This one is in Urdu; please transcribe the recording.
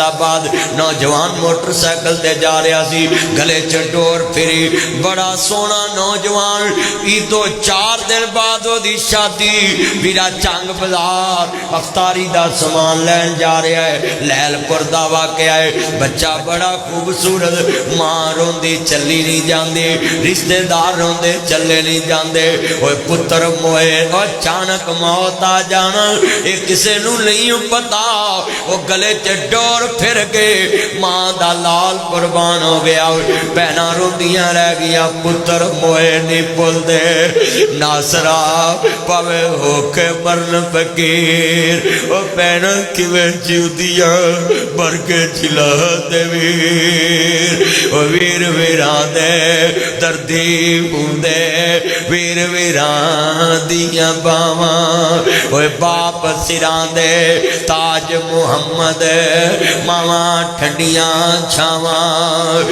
آباد نوجوان موٹر سائیکل تے جا رہا سی، گلے چ ڈور پھری، بڑا سونا نوجوان، عیدو 4 دن بعد وہ دی شادی، میرا چنگ بازار افطاری دا سامان لین جا رہا ہے، لیل پور دا واقعہ ہے، بچہ بڑا خوبصورت، ماں روندی چلی نہیں جاندی، رشتہ دار روندے چلے نہیں جاندے، اوے پتر موئے اور اچانک موت آ جانا، یہ کسے نو نہیں پتا، وہ گلے چ ڈور پھر گئے، ماں دا لال قربان ہو گیا، بہنا روندیاں رہ گیا، پتر موئے نہیں بول دے، ناصرہ پاوے ہو کے مرن فقیر، وہ بہنا کیویں جیو دیا مر کے چلا دے ویر، وہ ویر ویران دے دردی ہوندے، ویر ویران دیا باواں، وہ باپ سران دے تاج محمد، ماواں ٹھنڈیاں چھاواں،